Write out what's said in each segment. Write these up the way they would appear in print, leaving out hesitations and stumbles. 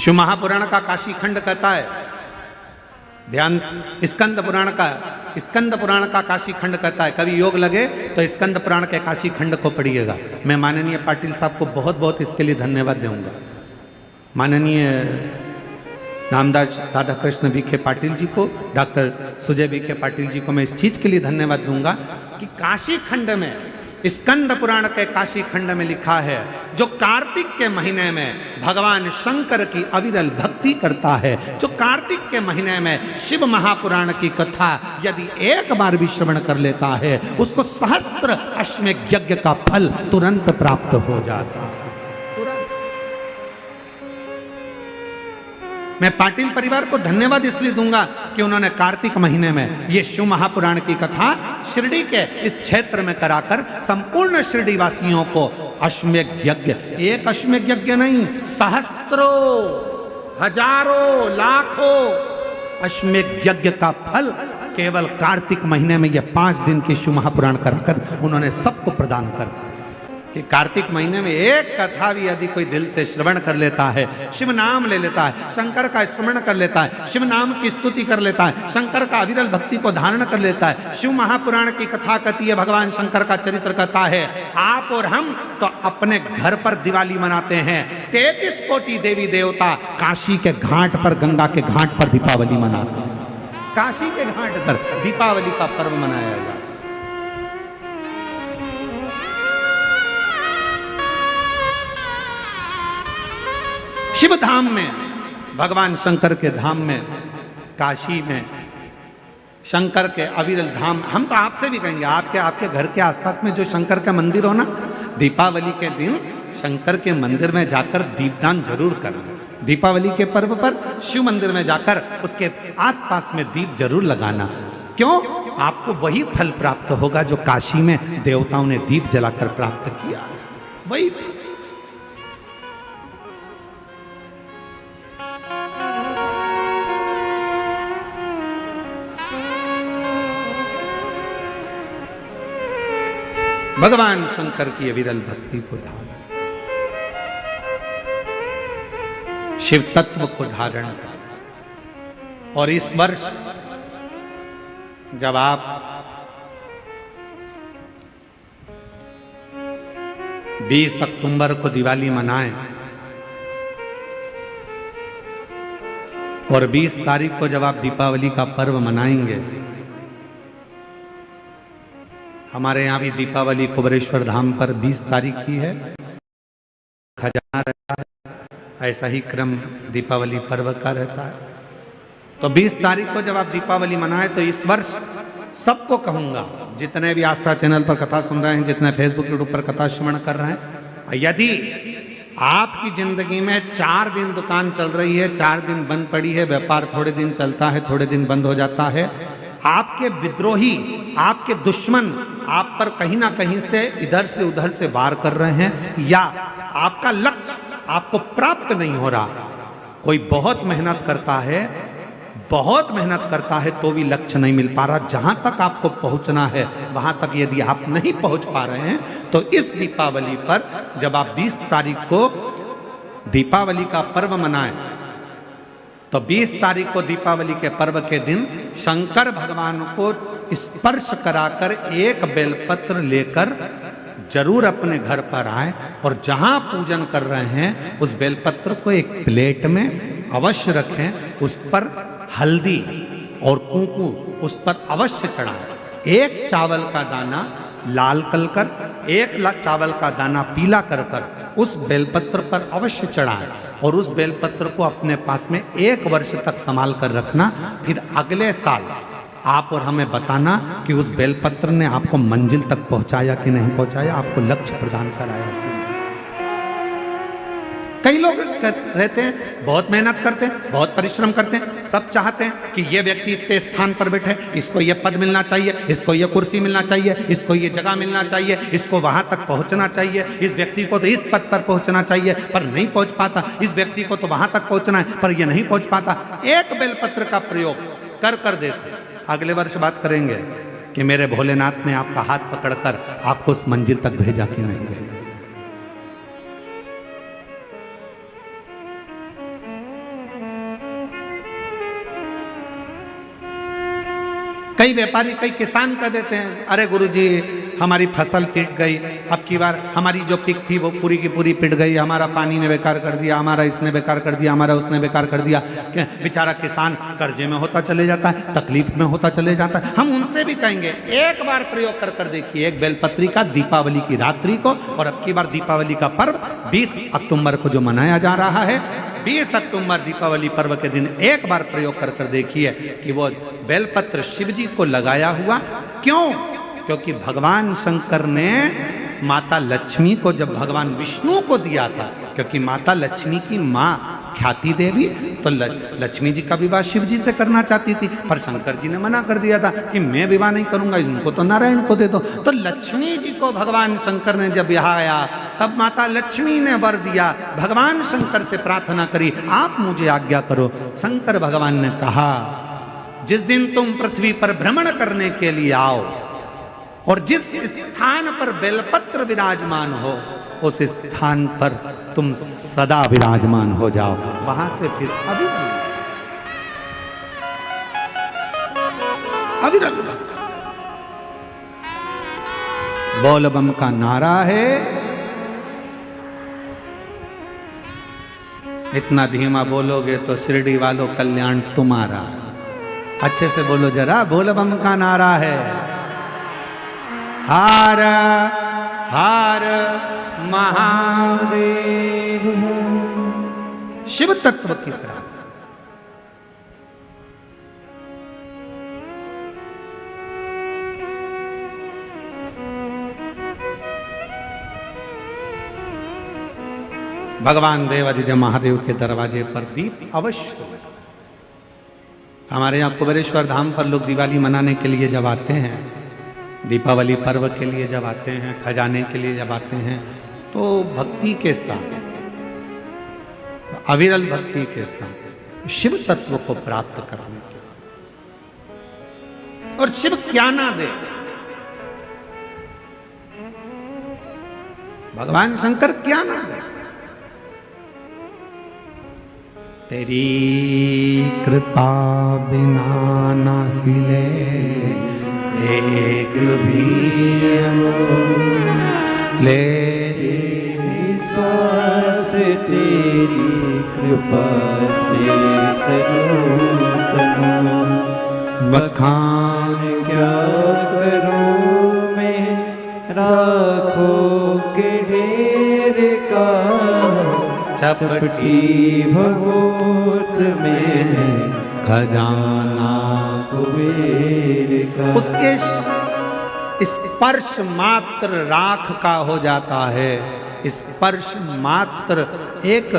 शिव महापुराण का काशी खंड कहता है, ध्यान, स्कंद पुराण का काशी खंड कहता है। कभी योग लगे तो स्कंद पुराण के काशी खंड को पढ़िएगा। मैं माननीय पाटिल साहब को बहुत बहुत इसके लिए धन्यवाद दूंगा। माननीय नामदास राधा कृष्ण विखे पाटिल जी को, डॉक्टर सुजय विखे पाटिल जी को मैं इस चीज के लिए धन्यवाद दूंगा कि काशी खंड में, स्कंद पुराण के काशी खंड में लिखा है, जो कार्तिक के महीने में भगवान शंकर की अविरल भक्ति करता है, जो कार्तिक के महीने में शिव महापुराण की कथा यदि एक बार भी श्रवण कर लेता है, उसको सहस्त्र अश्वमेध यज्ञ का फल तुरंत प्राप्त हो जाता है। मैं पाटिल परिवार को धन्यवाद इसलिए दूंगा कि उन्होंने कार्तिक महीने में ये शिव महापुराण की कथा शिरडी के इस क्षेत्र में कराकर संपूर्ण शिरडी वासियों को अश्वमेध यज्ञ, एक अश्वमेध यज्ञ नहीं, सहस्त्रों, हजारों, लाखों अश्वमेध यज्ञ का फल केवल कार्तिक महीने में ये 5 दिन की शिव महापुराण कराकर उन्होंने सबको प्रदान कर कि कार्तिक महीने में एक कथा भी यदि कोई दिल से श्रवण कर लेता है, शिव नाम ले लेता है, शंकर का स्मरण कर लेता है, शिव नाम की स्तुति कर लेता है, शंकर का अविरल भक्ति को धारण कर लेता है। शिव महापुराण की कथा कहती है, भगवान शंकर का चरित्र कहता है, आप और हम तो अपने घर पर दिवाली मनाते हैं, 33 कोटि देवी देवता काशी के घाट पर, गंगा के घाट पर दीपावली मनाते हैं। काशी के घाट पर दीपावली का पर्व मनाया जाता है। शिव धाम में, भगवान शंकर के धाम में, काशी में, शंकर के अविरल धाम, हम तो आपसे भी कहेंगे, आपके घर के आसपास में जो शंकर का मंदिर हो ना, दीपावली के दिन शंकर के मंदिर में जाकर दीपदान जरूर करना। दीपावली के पर्व पर शिव मंदिर में जाकर उसके आसपास में दीप जरूर लगाना। क्यों? आपको वही फल प्राप्त होगा जो काशी में देवताओं ने दीप जलाकर प्राप्त किया, वही। भगवान शंकर की अविरल भक्ति को धारण, शिव तत्व को धारण कर। और इस वर्ष जब आप 20 अक्टूबर को दिवाली मनाएं और 20 तारीख को जब आप दीपावली का पर्व मनाएंगे, हमारे यहाँ भी दीपावली कुबेरेश्वर धाम पर 20 तारीख की है, खजाना रहता है, ऐसा ही क्रम दीपावली पर्व का रहता है। तो 20 तारीख को जब आप दीपावली मनाए, तो इस वर्ष सबको कहूंगा, जितने भी आस्था चैनल पर कथा सुन रहे हैं, जितने फेसबुक यूट्यूब पर कथा श्रवण कर रहे हैं, यदि आपकी जिंदगी में 4 दिन दुकान चल रही है, 4 दिन बंद पड़ी है, व्यापार थोड़े दिन चलता है, थोड़े दिन बंद हो जाता है, आपके विद्रोही, आपके दुश्मन आप पर कहीं ना कहीं से इधर से उधर से वार कर रहे हैं, या आपका लक्ष्य आपको प्राप्त नहीं हो रहा, कोई बहुत मेहनत करता है तो भी लक्ष्य नहीं मिल पा रहा, जहां तक आपको पहुंचना है वहां तक यदि आप नहीं पहुंच पा रहे हैं, तो इस दीपावली पर जब आप 20 तारीख को दीपावली का पर्व मनाएं, तो 20 तारीख को दीपावली के पर्व के दिन शंकर भगवान को स्पर्श कराकर एक बेलपत्र लेकर जरूर अपने घर पर आए, और जहां पूजन कर रहे हैं उस बेलपत्र को एक प्लेट में अवश्य रखें, उस पर हल्दी और कुंकू उस पर अवश्य चढ़ाएं। एक चावल का दाना लाल कर, एक चावल का दाना पीला कर उस बेलपत्र पर अवश्य चढ़ाएं, और उस बेलपत्र को अपने पास में 1 वर्ष तक संभाल कर रखना। फिर अगले साल आप और हमें बताना कि उस बेलपत्र ने आपको मंजिल तक पहुंचाया कि नहीं पहुंचाया, आपको लक्ष्य प्रदान कराया कि नहीं। कई लोग रहते हैं, बहुत मेहनत करते हैं, बहुत परिश्रम करते हैं, सब चाहते हैं कि ये व्यक्ति इतने स्थान पर बैठे, इसको ये पद मिलना चाहिए, इसको ये कुर्सी मिलना चाहिए, इसको ये जगह मिलना चाहिए, इसको वहां तक पहुंचना चाहिए, इस व्यक्ति को तो इस पद पर पहुंचना चाहिए पर नहीं पहुंच पाता, इस व्यक्ति को तो वहां तक पहुंचना है पर ये नहीं पहुंच पाता। एक बेलपत्र का प्रयोग कर देते, अगले वर्ष बात करेंगे कि मेरे भोलेनाथ ने आपका हाथ पकड़कर आपको उस मंजिल तक भेजा कि नहीं भेजा। कई व्यापारी, कई किसान कह देते हैं, अरे गुरुजी हमारी फसल पिट गई, अब की बार हमारी जो पिक थी वो पूरी की पूरी पिट गई, हमारा पानी ने बेकार कर दिया, हमारा इसने बेकार कर दिया, हमारा उसने बेकार कर दिया। बेचारा किसान कर्जे में होता चले जाता है, तकलीफ में होता चले जाता है। हम उनसे भी कहेंगे एक बार प्रयोग कर कर देखिए, एक बेलपत्री का दीपावली की रात्रि को, और अब की बार दीपावली का पर्व 20 अक्टूबर को जो मनाया जा रहा है, 20 अक्टूबर दीपावली पर्व के दिन एक बार प्रयोग कर कर देखिए कि वो बेलपत्र शिव जी को लगाया हुआ। क्यों? क्योंकि भगवान शंकर ने माता लक्ष्मी को जब भगवान विष्णु को दिया था, क्योंकि माता लक्ष्मी की माँ ख्याति देवी तो लक्ष्मी जी का विवाह शिव जी से करना चाहती थी, पर शंकर जी ने मना कर दिया था कि मैं विवाह नहीं करूंगा, इनको तो नारायण को दे दो। तो लक्ष्मी जी को भगवान शंकर ने जब यहाँ आया तब माता लक्ष्मी ने वर दिया, भगवान शंकर से प्रार्थना करी, आप मुझे आज्ञा करो। शंकर भगवान ने कहा, जिस दिन तुम पृथ्वी पर भ्रमण करने के लिए आओ और जिस स्थान पर बेलपत्र विराजमान हो, उस स्थान पर तुम सदा विराजमान हो जाओ। वहां से फिर अविरल बोल बम का नारा है। इतना धीमा बोलोगे तो शिरडी वालों कल्याण तुम्हारा। अच्छे से बोलो जरा, बोल बम का नारा है। हर हर महादेव। शिव तत्व की प्राप्ति। भगवान देवादिदेव महादेव के दरवाजे पर दीप अवश्य। हमारे यहाँ कुबेरेश्वर धाम पर लोग दिवाली मनाने के लिए जब आते हैं, दीपावली पर्व के लिए जब आते हैं, खजाने के लिए जब आते हैं, तो भक्ति के साथ, अविरल भक्ति के साथ शिव तत्व को प्राप्त करने के, और शिव क्या ना दे। भगवान शंकर क्या ना दे। तेरी कृपा बिना न हिले एक भी ले, विश्वास तेरी कृपा से तनु तनु। बखान क्या करूं मैं राखों के ढेर का, चपटी भगोत में खजाना कुबेर का। उसके स्पर्श मात्र राख का हो जाता है, स्पर्श मात्र एक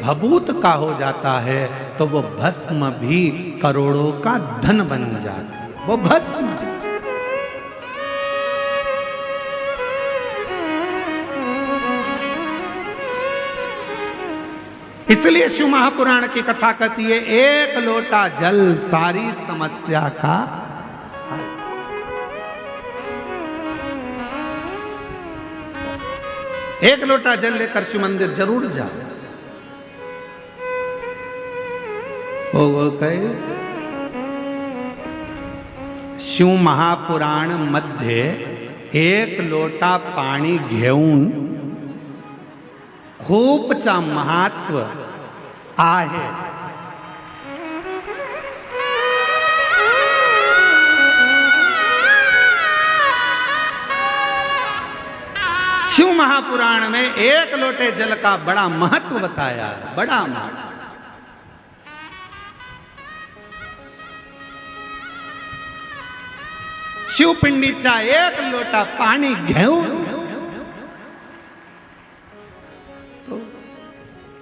भभूत का हो जाता है, तो वो भस्म भी करोड़ों का धन बन जाती है। वो भस्म इसलिए शिव महापुराण की कथा कहती है, एक लोटा जल सारी समस्या का हल। एक लोटा जल लेकर शिव मंदिर जरूर जाओ। वो कहे शिव महापुराण मध्ये एक लोटा पाणी घेऊन खूपचा महत्व आहे। शिव महापुराण में एक लोटे जल का बड़ा महत्व बताया है, बड़ा महत्व। शिव पिंडीचा एक लोटा पाणी घेऊन,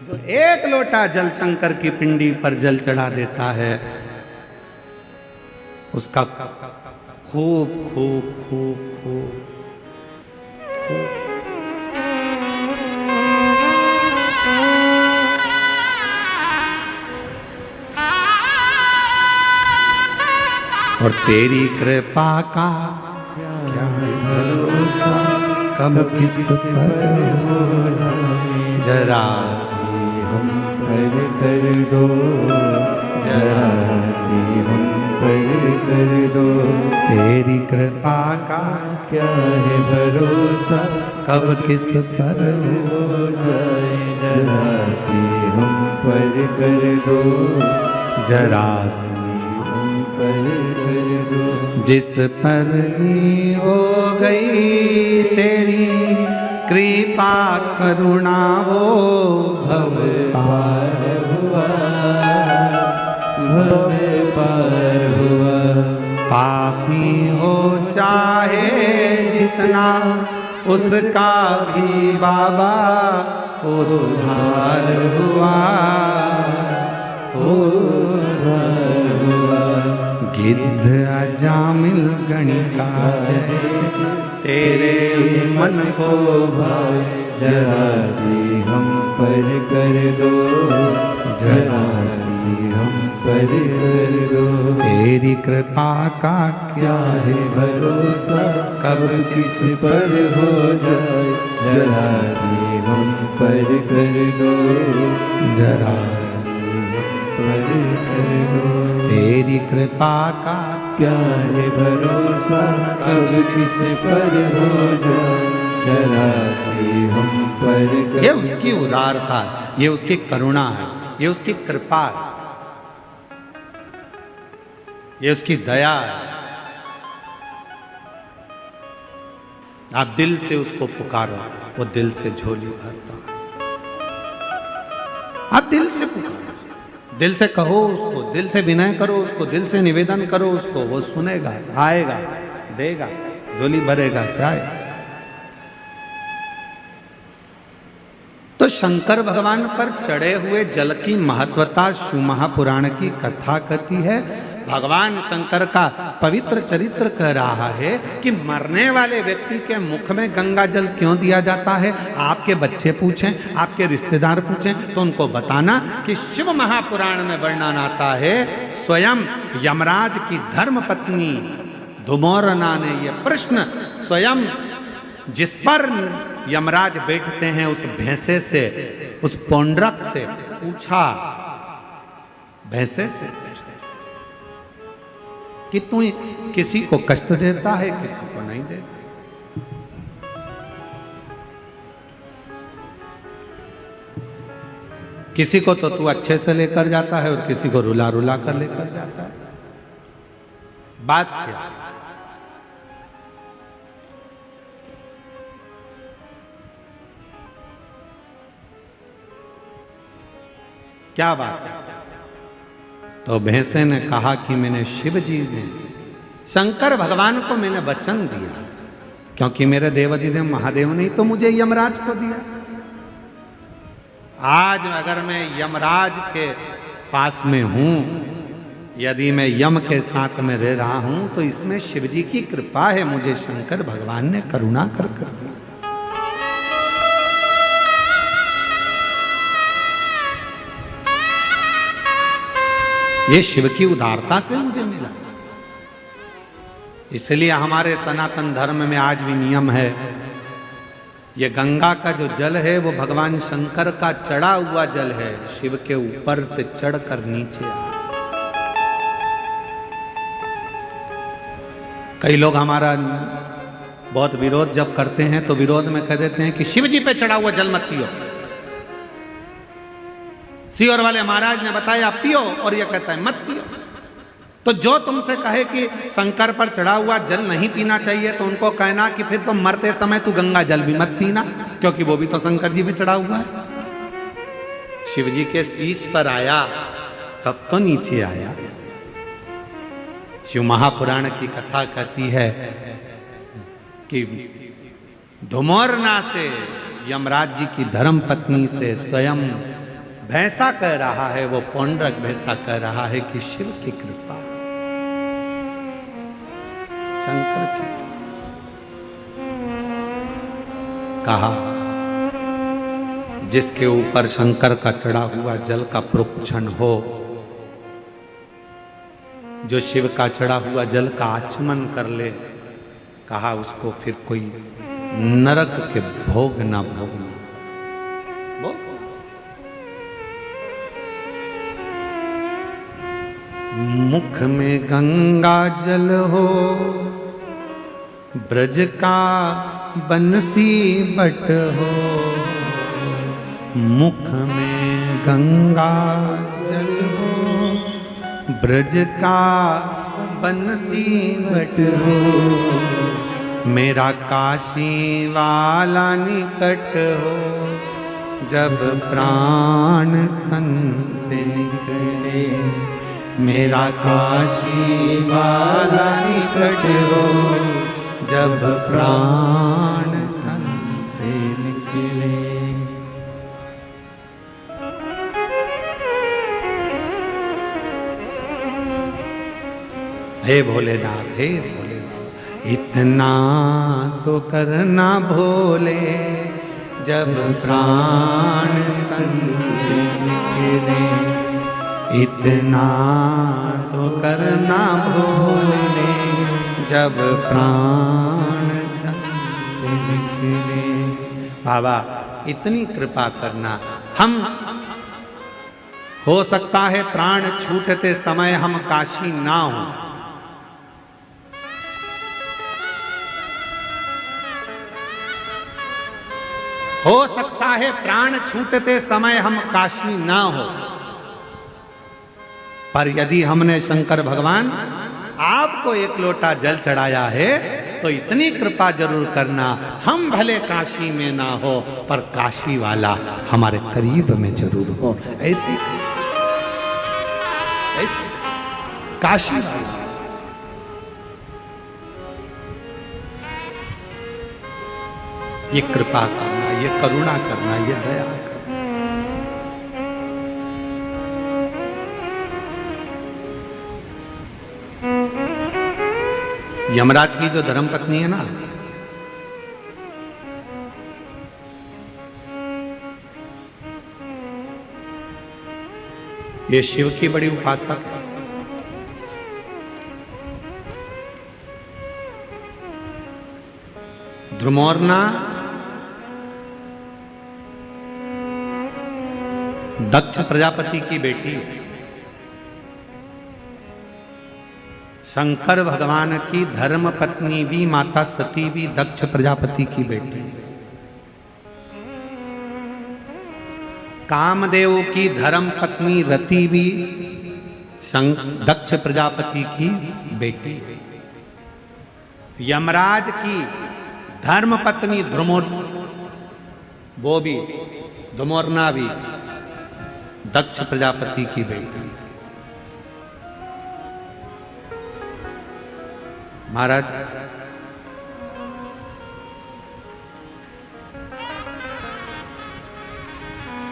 जो एक लोटा जल शंकर की पिंडी पर जल चढ़ा देता है, उसका खूब खूब खूब खूब और तेरी कृपा का क्या भरोसा, कब किस पर हो जाए। जरा हम पर कर दो, जरा सी हम पर कर दो। का क्या है भरोसा, कब किस पर हो जाए जरा सी हम पर कर दो, जरा सी हम पर कर दो। जिस पर भी हो गई तेरी कृपा करुणा वो भव पार हुआ, भव पार हुआ। पापी हो चाहे जितना उसका भी बाबा उद्धार हुआ, उद्धार हुआ। गिद्ध अजामिल गणिका जैसे तेरे मन को भाए, जरा सी हम पर कर दो, जरा सी हम पर कर दो। तेरी कृपा का क्या है भरोसा, कब किस पर हो जाए जरा सी हम पर कर दो, जरा पर कर दो। तेरी कृपा का क्या है भरोसा, कब किस पर हो जाए जरा सी हम पर कर ये उसकी उदारता है, ये उसकी करुणा है, ये उसकी कृपा है, ये उसकी दया है। आप दिल से उसको पुकारो, वो दिल से झोली भरता है। आप दिल से पुकारो, दिल से कहो उसको, दिल से विनय करो उसको, दिल से निवेदन करो उसको, वो सुनेगा, आएगा, देगा, झोली भरेगा, जाएगा। तो शंकर भगवान पर चढ़े हुए जल की महत्वता शिव महापुराण की कथा कहती है। भगवान शंकर का पवित्र चरित्र कह रहा है कि मरने वाले व्यक्ति के मुख में गंगा जल क्यों दिया जाता है। आपके बच्चे पूछें, आपके रिश्तेदार पूछें तो उनको बताना कि शिव महापुराण में वर्णन आता है, स्वयं यमराज की धर्म पत्नी धुमोरना ने यह प्रश्न स्वयं जिस पर यमराज बैठते हैं उस भैंसे से, उस पौंड्रक से पूछा, भैंसे से कि तू किसी को कष्ट देता है, किसी को नहीं देता। किसी को तो तू अच्छे से लेकर जाता है और किसी को रुला रुला कर लेकर जाता है। बात क्या? क्या बात है? तो भैंसे ने कहा कि मैंने शिव जी ने, शंकर भगवान को मैंने वचन दिया, क्योंकि मेरे देवाधिदेव महादेव ने तो मुझे यमराज को दिया। आज अगर मैं यमराज के पास में हूं, यदि मैं यम के साथ में रह रहा हूं, तो इसमें शिव जी की कृपा है, मुझे शंकर भगवान ने करुणा कर दिया। ये शिव की उदारता से मुझे मिला। इसलिए हमारे सनातन धर्म में आज भी नियम है, ये गंगा का जो जल है वो भगवान शंकर का चढ़ा हुआ जल है, शिव के ऊपर से चढ़कर नीचे आ। कई लोग हमारा बहुत विरोध जब करते हैं तो विरोध में कह देते हैं कि शिव जी पे चढ़ा हुआ जल मत पियो। सीहोर वाले महाराज ने बताया पियो, और यह कहता है मत पियो। तो जो तुमसे कहे कि शंकर पर चढ़ा हुआ जल नहीं पीना चाहिए, तो उनको कहना कि फिर तो मरते समय तू गंगा जल भी मत पीना, क्योंकि वो भी तो शंकर जी पे चढ़ा हुआ है। शिव जी के शीश पर आया तब तो नीचे आया। शिव महापुराण की कथा कहती है कि धुमोरना से, यमराज जी की धर्म पत्नी से स्वयं भैंसा कह रहा है, वो पौंड्रक भैंसा कह रहा है कि शिव की कृपा, शंकर की। कहा जिसके ऊपर शंकर का चढ़ा हुआ जल का प्रोक्षण हो, जो शिव का चढ़ा हुआ जल का आचमन कर ले, कहा उसको फिर कोई नरक के भोग ना भोगना। मुख में गंगा जल हो, ब्रज का बंसी बट हो, मुख में गंगा जल हो। ब्रज का बंसी बट हो, मेरा काशी वाला निकट हो। जब प्राण तन से निकले, मेरा काशी वाला निकट हो। जब प्राण तन से निकले। हे भोलेनाथ, हे भोलेनाथ, इतना तो करना भोले, जब प्राण तन से निकले। इतना तो करना भोले, जब प्राण तन से निकले। बाबा इतनी कृपा करना। हम हो सकता है प्राण छूटते समय हम काशी ना हो, हो सकता है प्राण छूटते समय हम काशी ना हो, पर यदि हमने शंकर भगवान आपको एक लोटा जल चढ़ाया है तो इतनी कृपा जरूर करना, हम भले काशी में ना हो पर काशी वाला हमारे करीब में जरूर हो। ऐसे ऐसे काशी वाला। ये कृपा करना, ये करुणा करना, ये दया करना। यमराज की जो धर्मपत्नी है ना, ये शिव की बड़ी उपासक है। ध्रुमोर्ना दक्ष प्रजापति की बेटी है। शंकर भगवान की धर्म पत्नी भी, माता सती भी दक्ष प्रजापति की बेटी है। कामदेव की धर्म पत्नी रति भी दक्ष प्रजापति की बेटी है। यमराज की धर्म पत्नी वो भी धुमोरना भी दक्ष प्रजापति की बेटी है। महाराज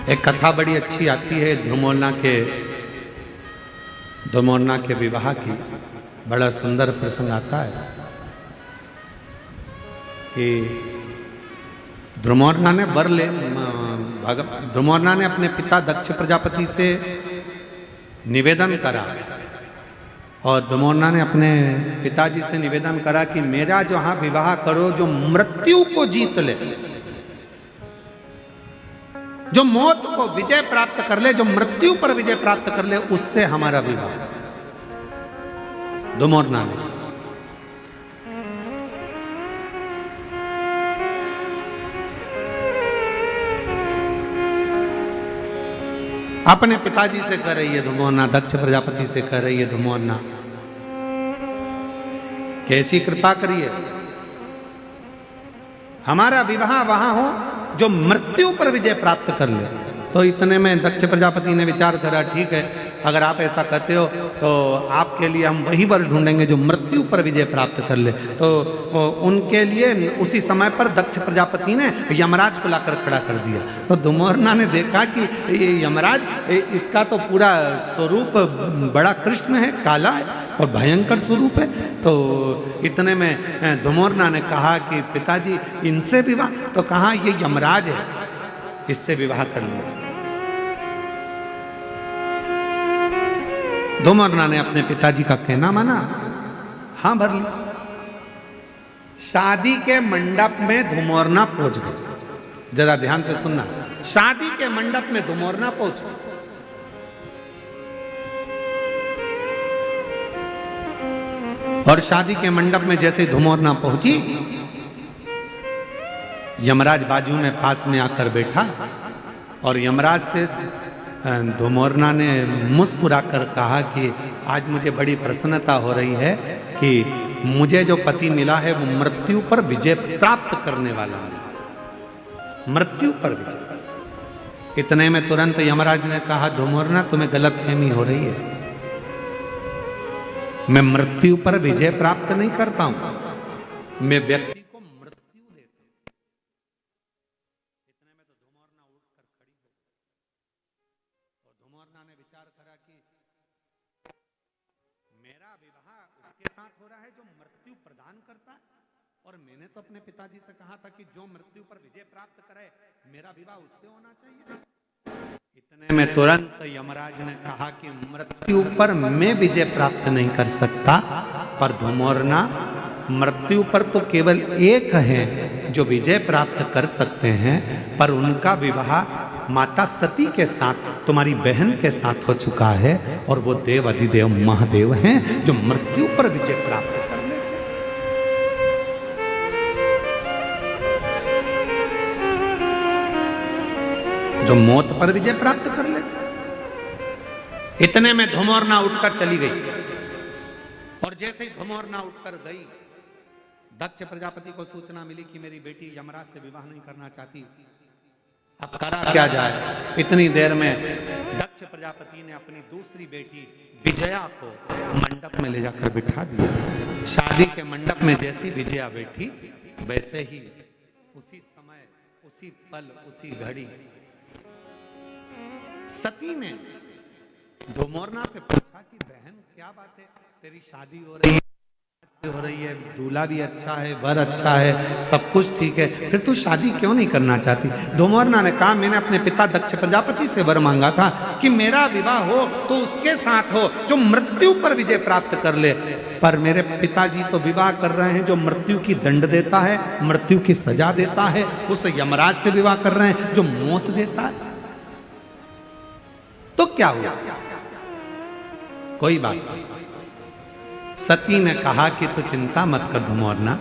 एक कथा बड़ी अच्छी आती है धुमोरना के विवाह की। बड़ा सुंदर प्रसंग आता है कि ध्रुमोरना ने ध्रुमोरना ने अपने पिता दक्ष प्रजापति से निवेदन करा, और ध्रुमोरना ने अपने पिताजी से निवेदन करा कि मेरा जो हाँ विवाह करो जो मृत्यु को जीत ले, जो मौत को विजय प्राप्त कर ले, जो मृत्यु पर विजय प्राप्त कर ले, उससे हमारा विवाह। ध्रुमोरना ने अपने पिताजी से कह रही है धुमोरना, दक्ष प्रजापति से कह रही है धुमोरना, कैसी कृपा करिए, हमारा विवाह वहां हो जो मृत्यु पर विजय प्राप्त कर ले। तो इतने में दक्ष प्रजापति ने विचार करा, ठीक है अगर आप ऐसा कहते हो तो आपके लिए हम वही वर ढूंढेंगे जो मृत्यु पर विजय प्राप्त कर ले। तो उनके लिए उसी समय पर दक्ष प्रजापति ने यमराज को लाकर खड़ा कर दिया। तो धुमोरना ने देखा कि ये यमराज इसका तो पूरा स्वरूप बड़ा कृष्ण है, काला है और भयंकर स्वरूप है। तो इतने में धुमोरना ने कहा कि पिताजी इनसे विवाह, तो कहा ये यमराज है, इससे विवाह कर लीजिए। धुमोरना ने अपने पिताजी का कहना माना, हाँ भर ली। शादी के मंडप में धुमोरना पहुंच गई। जरा ध्यान से सुनना, शादी के मंडप में धुमोरना पहुंच गई। और शादी के मंडप में जैसे धुमोरना पहुंची, यमराज बाजू में पास में आकर बैठा और यमराज से धुमोरना ने मुस्कुराकर कहा कि आज मुझे बड़ी प्रसन्नता हो रही है कि मुझे जो पति मिला है वो मृत्यु पर विजय प्राप्त करने वाला है, मृत्यु पर विजय। इतने में तुरंत यमराज ने कहा, धुमोरना तुम्हें गलतफहमी हो रही है, मैं मृत्यु पर विजय प्राप्त नहीं करता हूं, मैं व्यक्ति को मृत्यु देता हूं। इतने में तो धुमोरना उठकर खड़ी हो और धुमोरना ने विचार करा कि मेरा विवाह उसके साथ हो रहा है जो मृत्यु प्रदान करता है, और मैंने तो अपने पिताजी से कहा था कि जो मृत्यु पर विजय प्राप्त करे मेरा विवाह उससे होना चाहिए। इतने में तुरंत यमराज ने कहा कि मृत्यु पर मैं विजय प्राप्त नहीं कर सकता, पर धुमोरना मृत्यु पर तो केवल एक है जो विजय प्राप्त कर सकते हैं, पर उनका विवाह माता सती के साथ, तुम्हारी बहन के साथ हो चुका है, और वो देव अधिदेव महादेव हैं जो मृत्यु पर विजय प्राप्त कर ले। जो मौत पर विजय प्राप्त कर ले। इतने में धुमोरना उठकर चली गई, और जैसे ही धुमोरना उठकर गई, दक्ष प्रजापति को सूचना मिली कि मेरी बेटी यमराज से विवाह नहीं करना चाहती, अब करा क्या जाए। इतनी देर में दक्ष प्रजापति ने अपनी दूसरी बेटी विजया को मंडप में ले जाकर बिठा दिया। शादी के मंडप में जैसी विजया बैठी, वैसे ही उसी समय, उसी पल, उसी घड़ी सती ने धुमोरना से पूछा कि बहन क्या बात है, तेरी शादी हो रही है, दूल्हा भी अच्छा है, वर अच्छा है, सब कुछ ठीक है, फिर तू शादी क्यों नहीं करना चाहती। धुमोरना ने कहा, मैंने अपने पिता दक्ष प्रजापति से वर मांगा था कि मेरा विवाह हो तो उसके साथ हो जो मृत्यु पर विजय प्राप्त कर ले, पर मेरे पिताजी तो विवाह कर रहे हैं जो मृत्यु की दंड देता है, मृत्यु की सजा देता है, उस यमराज से विवाह कर रहे हैं जो मौत देता है। तो क्या हुआ, कोई बात नहीं। सती ने कहा कि तू चिंता मत कर धुमोरना,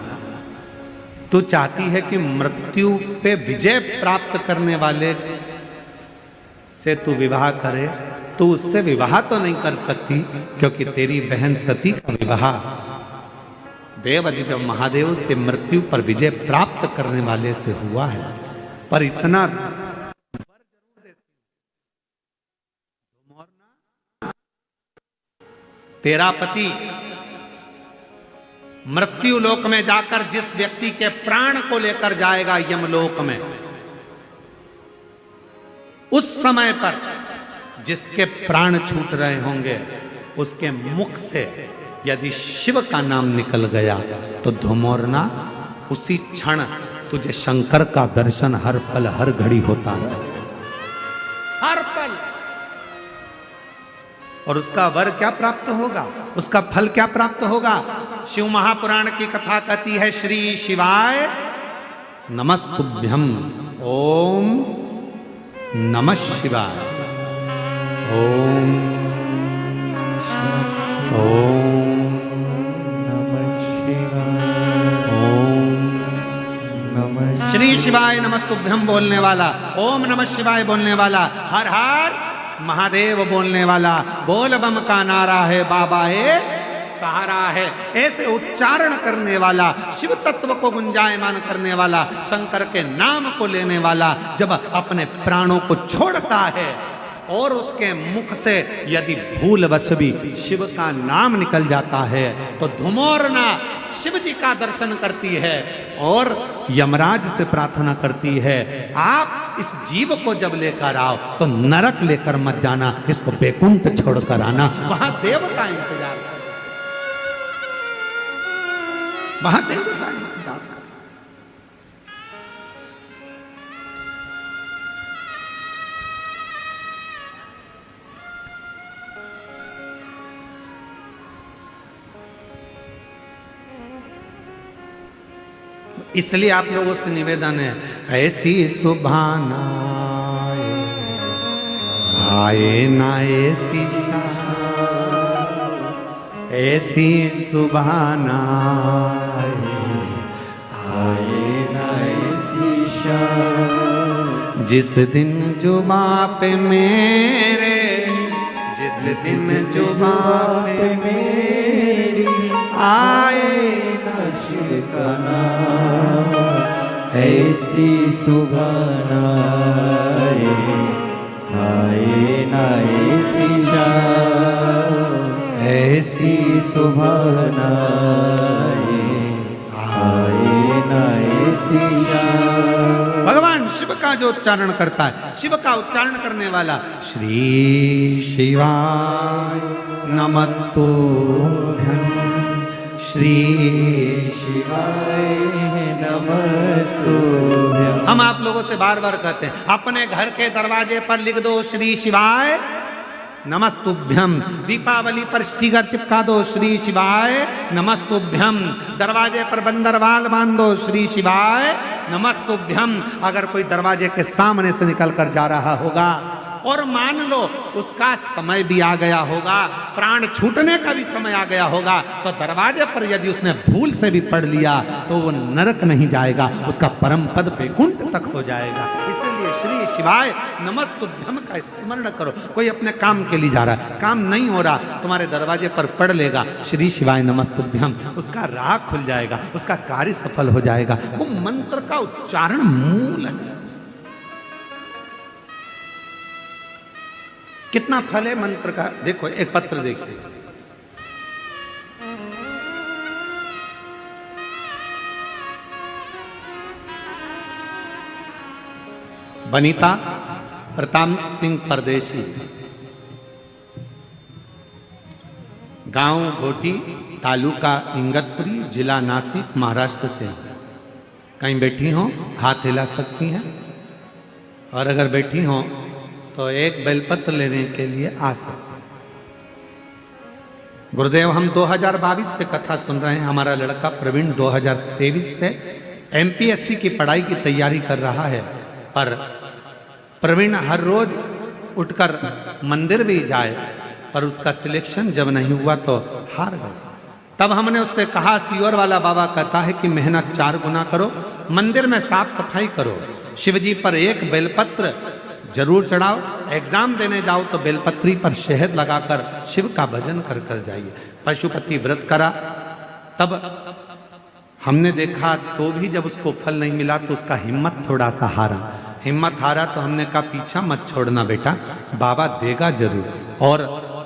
तू चाहती है कि मृत्यु पे विजय प्राप्त करने वाले से तू विवाह करे, तू उससे विवाह तो नहीं कर सकती, क्योंकि तेरी बहन सती का विवाह देव अधिदेव महादेव से मृत्यु पर विजय प्राप्त करने वाले से हुआ है। पर इतना तेरा पति मृत्यु लोक में जाकर जिस व्यक्ति के प्राण को लेकर जाएगा यमलोक में, उस समय पर जिसके प्राण छूट रहे होंगे, उसके मुख से यदि शिव का नाम निकल गया तो धुमोरना उसी क्षण तुझे शंकर का दर्शन हर पल हर घड़ी होता रहे, हर पल। और उसका वर क्या प्राप्त होगा, उसका फल क्या प्राप्त होगा। शिव महापुराण की कथा कहती है, श्री शिवाय नमस्तुभ्यम, ओम नमः शिवाय, ओम ओम नमः शिवाय, ओम नमः श्री शिवाय नमस्तुभ्यम बोलने वाला, ओम नमः शिवाय बोलने वाला, हर हर महादेव बोलने वाला, बोल बम का नारा है, बाबा है सहारा है, ऐसे उच्चारण करने वाला, शिव तत्व को गुंजायमान करने वाला, शंकर के नाम को लेने वाला, जब अपने प्राणों को छोड़ता है और उसके मुख से यदि भूलवश भी शिव का नाम निकल जाता है, तो धुमोरना शिव जी का दर्शन करती है और यमराज से प्रार्थना करती है, आप इस जीव को जब लेकर आओ तो नरक लेकर मत जाना, इसको बैकुंठ छोड़कर आना, वहां देवता इंतजार कर, वहां देवता इंतजार कर। इसलिए आप लोगों से निवेदन है, ऐसी सुभाना आए ना ऐसी शाम, ऐसी सुबह ना आए ना ऐसी शाम, जिस दिन जुबां पे मेरे, जिस दिन जुबां पे मेरी आए ना शिकना, ऐसी सुबह ना आए ना ऐसी शाम, ऐसी सुबह ना आए ना ऐसी शाम। भगवान शिव का जो उच्चारण करता है, शिव का उच्चारण करने वाला, श्री शिवाय नमस्तुभ्यं, श्री शिवाय नमस्तुभ्यं। हम आप लोगों से बार बार कहते हैं, अपने घर के दरवाजे पर लिख दो श्री शिवाय नमस्तुभ्यम, दीपावली पर स्टिकर चिपका दो श्री शिवाय नमस्तुभ्यम, दरवाजे पर बंदरवाल बांध दो श्री शिवाय नमस्तुभ्यम। अगर कोई दरवाजे के सामने से निकल कर जा रहा होगा और मान लो उसका समय भी आ गया होगा, प्राण छूटने का भी समय आ गया होगा, तो दरवाजे पर यदि उसने भूल से भी पढ़ लिया तो वो नरक नहीं जाएगा, उसका परम पद वैकुंठ तक हो जाएगा। इसलिए श्री शिवाय नमस्तुभ्यम का स्मरण करो। कोई अपने काम के लिए जा रहा है, काम नहीं हो रहा, तुम्हारे दरवाजे पर पढ़ लेगा श्री शिवाय नमस्तुभ्यम, उसका राह खुल जाएगा, उसका कार्य सफल हो जाएगा। वो मंत्र का उच्चारण मूल है। कितना फल है मंत्र का, देखो एक पत्र देखिए, बनीता प्रताप सिंह परदेशी, गांव घोटी, तालुका इंगतपुरी, जिला नासिक, महाराष्ट्र से। कहीं बैठी हो हाथ हिला सकती हैं, और अगर बैठी हो तो एक बेलपत्र लेने के लिए आ सकते। गुरुदेव हम 2022 से कथा सुन रहे हैं, हमारा लड़का प्रवीण 2023 से एमपीएससी की पढ़ाई की तैयारी कर रहा है, पर प्रवीण हर रोज उठकर मंदिर भी जाए, पर उसका सिलेक्शन जब नहीं हुआ तो हार गया। तब हमने उससे कहा, सियोर वाला बाबा कहता है कि मेहनत 4 गुना करो, मंदिर में साफ सफाई करो, शिवजी पर एक बेलपत्र जरूर चढ़ाओ, एग्जाम देने जाओ तो बेलपत्री पर शहद लगाकर शिव का भजन कर कर जाइए। पशुपति व्रत करा, तब हमने देखा तो भी जब उसको फल नहीं मिला तो उसका हिम्मत थोड़ा सा हारा। हिम्मत हारा तो हमने कहा पीछा मत छोड़ना बेटा, बाबा देगा जरूर। और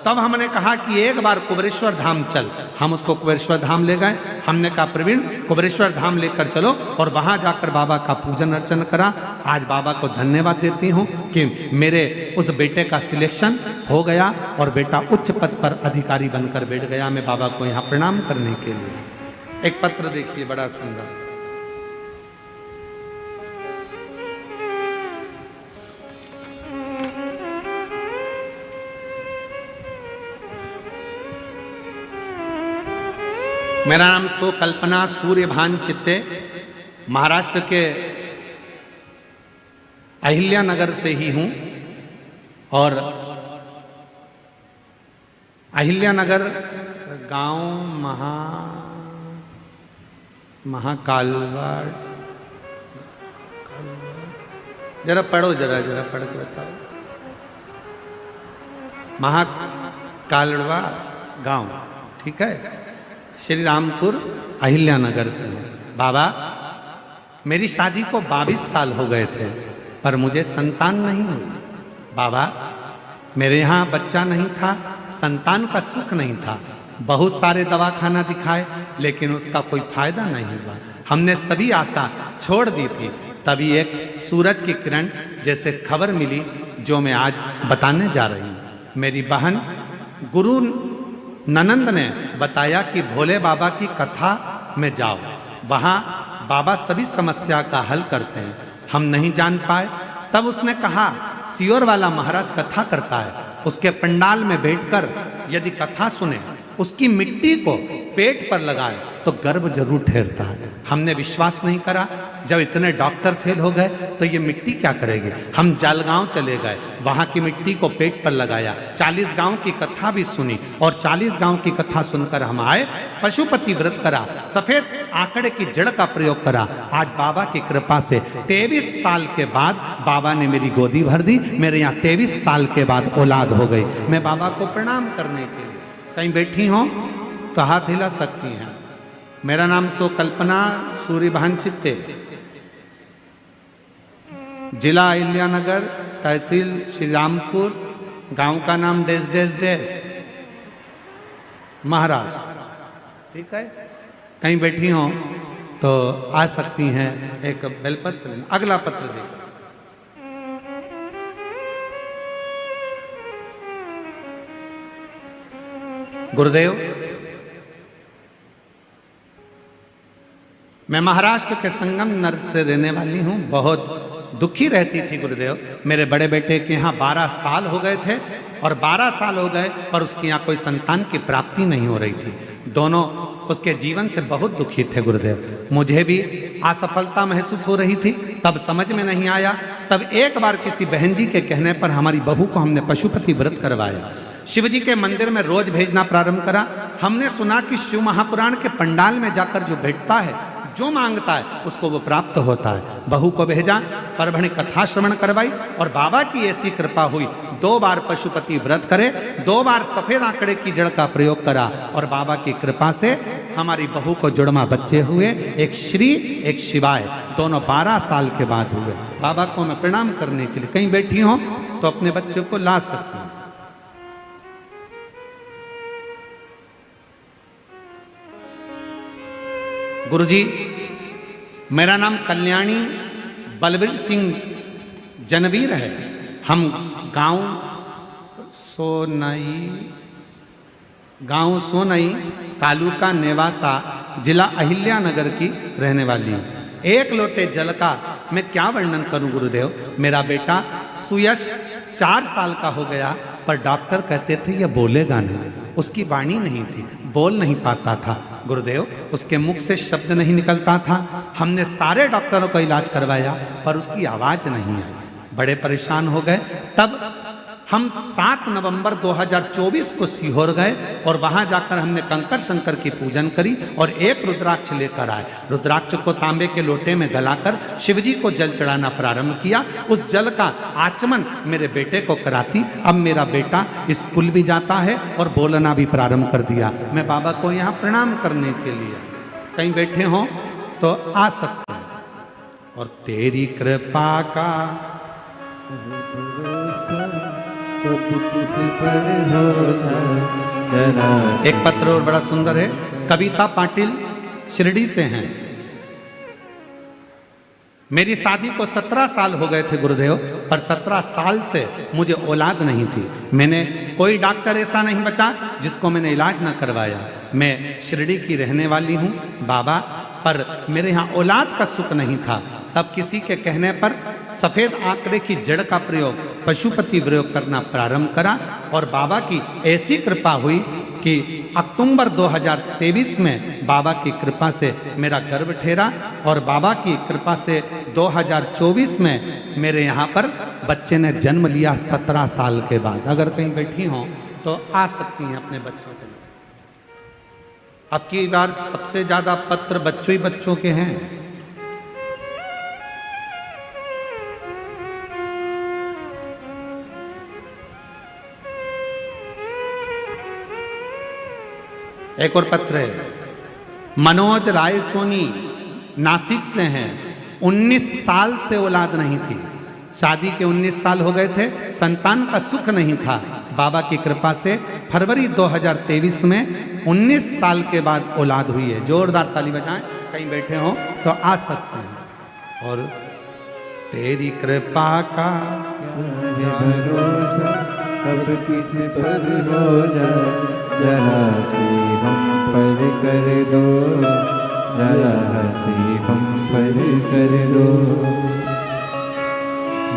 तब हमने कहा कि एक बार कुबेरेश्वर धाम चल, हम उसको कुबेरेश्वर धाम ले गए। हमने कहा प्रवीण कुबेरेश्वर धाम लेकर चलो, और वहां जाकर बाबा का पूजन अर्चन करा। आज बाबा को धन्यवाद देती हूँ कि मेरे उस बेटे का सिलेक्शन हो गया और बेटा उच्च पद पर अधिकारी बनकर बैठ गया। मैं बाबा को यहाँ प्रणाम करने के लिए। एक पत्र देखिए बड़ा सुंदर, मेरा नाम सो कल्पना सूर्यभान चित्ते, महाराष्ट्र के अहिल्या नगर से ही हूँ, और अहिल्या नगर गांव महाकालवाड़, जरा पढ़ो, जरा पढ़ के बताओ। महाकालवा गांव, ठीक है, श्री रामपुर अहिल्या नगर से। बाबा मेरी शादी को 22 साल हो गए थे, पर मुझे संतान नहीं हुई। बाबा मेरे यहाँ बच्चा नहीं था, संतान का सुख नहीं था, बहुत सारे दवाखाना दिखाए लेकिन उसका कोई फायदा नहीं हुआ। हमने सभी आशा छोड़ दी थी। तभी एक सूरज की किरण जैसे खबर मिली जो मैं आज बताने जा रही हूँ। मेरी बहन गुरु ननंद ने बताया कि भोले बाबा की कथा में जाओ, वहाँ बाबा सभी समस्या का हल करते हैं। हम नहीं जान पाए। तब उसने कहा सियोर वाला महाराज कथा करता है, उसके पंडाल में बैठकर यदि कथा सुने, उसकी मिट्टी को पेट पर लगाए तो गर्भ जरूर ठहरता है। हमने विश्वास नहीं करा। जब इतने डॉक्टर फेल हो गए तो ये मिट्टी क्या करेगी। हम जलगांव चले गए, वहां की मिट्टी को पेट पर लगाया, 40 गांव की कथा भी सुनी और 40 गांव की कथा सुनकर हम आए, पशुपति व्रत करा, सफेद आंकड़े की जड़ का प्रयोग करा। आज बाबा की कृपा से 23 साल के बाद बाबा ने मेरी गोदी भर दी। मेरे यहाँ 23 साल के बाद औलाद हो गई। मैं बाबा को प्रणाम करने के लिए कहीं बैठी हूं तो हाथ हिला सकती हैं। मेरा नाम सो कल्पना सूर्यभान चित्ते, जिला अहिल्यानगर, तहसील श्री रामपुर, गांव का नाम डेस डेस डेस, महाराष्ट्र। ठीक है, कहीं बैठी हो तो आ सकती हैं। एक बेलपत्र, अगला पत्र देखो। गुरुदेव, मैं महाराष्ट्र के संगम नगर से रहने वाली हूँ। बहुत दुखी रहती थी गुरुदेव। मेरे बड़े बेटे के यहाँ 12 साल हो गए थे और 12 साल हो गए पर उसके यहाँ कोई संतान की प्राप्ति नहीं हो रही थी। दोनों उसके जीवन से बहुत दुखी थे गुरुदेव। मुझे भी असफलता महसूस हो रही थी, तब समझ में नहीं आया। तब एक बार किसी बहन जी के कहने पर हमारी बहू को हमने पशुपति व्रत करवाया। शिव जी के मंदिर में रोज भेजना प्रारंभ करा। हमने सुना कि शिव महापुराण के पंडाल में जाकर जो भेंटता है, जो मांगता है, उसको वो प्राप्त होता है। बहू को भेजा, परभणी कथा श्रवण करवाई और बाबा की ऐसी कृपा हुई, 2 बार पशुपति व्रत करे, 2 बार सफेद आंकड़े की जड़ का प्रयोग करा और बाबा की कृपा से हमारी बहू को जुड़वा बच्चे हुए, एक श्री एक शिवाय, दोनों 12 साल के बाद हुए। बाबा को मैं प्रणाम करने के लिए कहीं बैठी हूं तो अपने बच्चों को ला सकती हूं। गुरुजी, मेरा नाम कल्याणी बलवीर सिंह जनवीर है। हम गांव सोनई तालुका नेवासा, जिला अहिल्यानगर की रहने वाली हूँ। 1 लोटे जल का मैं क्या वर्णन करूं गुरुदेव। मेरा बेटा सुयश 4 साल का हो गया पर डॉक्टर कहते थे ये बोलेगा नहीं, उसकी वाणी नहीं थी, बोल नहीं पाता था गुरुदेव, उसके मुख से शब्द नहीं निकलता था। हमने सारे डॉक्टरों को इलाज करवाया पर उसकी आवाज नहीं आई। बड़े परेशान हो गए। तब हम 7 नवंबर 2024 को सीहोर गए और वहां जाकर हमने कंकर शंकर की पूजन करी और 1 रुद्राक्ष लेकर आए। रुद्राक्ष को तांबे के लोटे में गलाकर शिवजी को जल चढ़ाना प्रारंभ किया। उस जल का आचमन मेरे बेटे को कराती। अब मेरा बेटा स्कूल भी जाता है और बोलना भी प्रारंभ कर दिया। मैं बाबा को यहाँ प्रणाम करने के लिए कहीं बैठे हों तो आ सकते हैं। और तेरी कृपा का एक पत्र और बड़ा सुंदर है। कविता पाटिल शिरडी से हैं। मेरी शादी को 17 साल हो गए थे गुरुदेव, पर 17 साल से मुझे औलाद नहीं थी। मैंने कोई डॉक्टर ऐसा नहीं बचा जिसको मैंने इलाज ना करवाया। मैं शिरडी की रहने वाली हूँ बाबा, पर मेरे यहाँ औलाद का सुख नहीं था। तब किसी के कहने पर सफेद आंकड़े की जड़ का प्रयोग पशुपति प्रयोग करना प्रारंभ करा और बाबा की ऐसी कृपा हुई कि अक्टूबर 2023 में बाबा की कृपा से मेरा गर्भ ठहरा और बाबा की कृपा से 2024 में मेरे यहाँ पर बच्चे ने जन्म लिया 17 साल के बाद। अगर कहीं बैठी हों तो आ सकती हैं अपने बच्चों के लिए। अब की बार सबसे ज्यादा पत्र बच्चों ही बच्चों के हैं। एक और पत्र है। मनोज राय सोनी नासिक से हैं। 19 साल से औलाद नहीं थी। शादी के 19 साल हो गए थे, संतान का सुख नहीं था। बाबा की कृपा से फरवरी 2023 में 19 साल के बाद औलाद हुई है। जोरदार ताली बजाएं, कहीं बैठे हो तो आ सकते हैं। और तेरी कृपा का भरोसा कब किस पर हो जाए, जरा सी हम पर कर दो, जरा सी हम पर कर दो।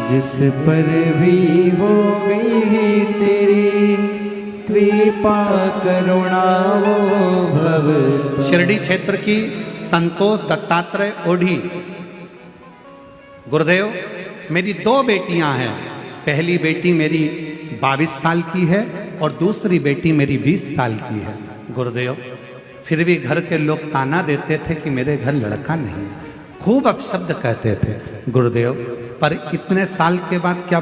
जिस पर भी हो गई है कृपा करुणावो भव। शिरडी क्षेत्र की संतोष दत्तात्रेय ओढ़ी। गुरुदेव, मेरी 2 बेटियां हैं। पहली बेटी मेरी 22 साल की है और दूसरी बेटी मेरी 20 साल की है। गुरुदेव, फिर भी घर के लोग ताना देते थे कि मेरे घर लड़का नहीं है, खूब अपशब्द कहते थे। गुरुदेव, पर इतने साल के बाद क्या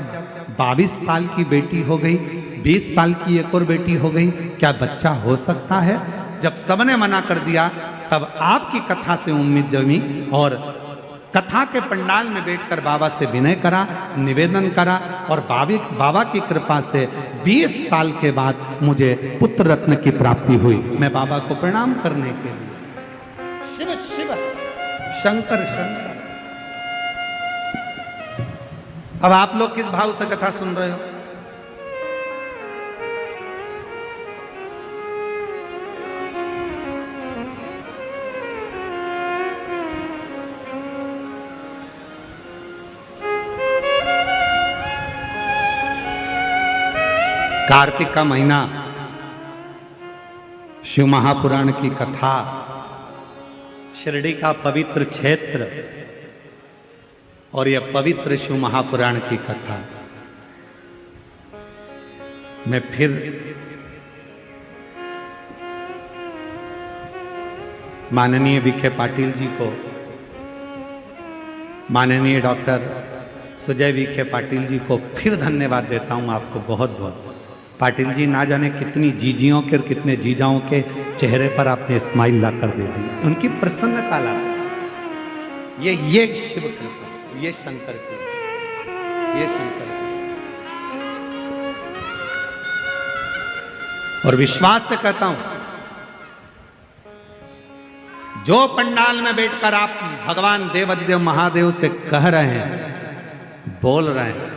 22 साल की बेटी हो गई, 20 साल की एक और बेटी हो गई, क्या बच्चा हो सकता है? जब सबने मना कर दिया तब आपकी कथा से उम्मीद जमी और कथा के पंडाल में बैठकर बाबा से विनय करा, निवेदन करा और बाबा की कृपा से 20 साल के बाद मुझे पुत्र रत्न की प्राप्ति हुई। मैं बाबा को प्रणाम करने के लिए शिव शिव शंकर शंकर। अब आप लोग किस भाव से कथा सुन रहे हो? कार्तिक का महीना, शिव महापुराण की कथा, शिरडी का पवित्र क्षेत्र और यह पवित्र शिव महापुराण की कथा। मैं फिर माननीय विखे पाटिल जी को, माननीय डॉक्टर सुजय विखे पाटिल जी को फिर धन्यवाद देता हूं आपको बहुत बहुत। पाटिल जी, ना जाने कितनी जीजियों के और कितने जीजाओं के चेहरे पर आपने स्माइल ला कर दे दी, उनकी प्रसन्नता ला। ये शिव कृपा, ये शंकर की, ये शंकर की। और विश्वास से कहता हूं, जो पंडाल में बैठकर आप भगवान देवाधिदेव महादेव से कह रहे हैं, बोल रहे हैं,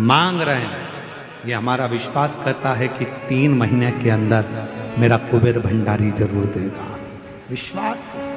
मांग रहे हैं, ये हमारा विश्वास कहता है कि 3 महीने के अंदर मेरा कुबेर भंडारी जरूर देगा। विश्वास के साथ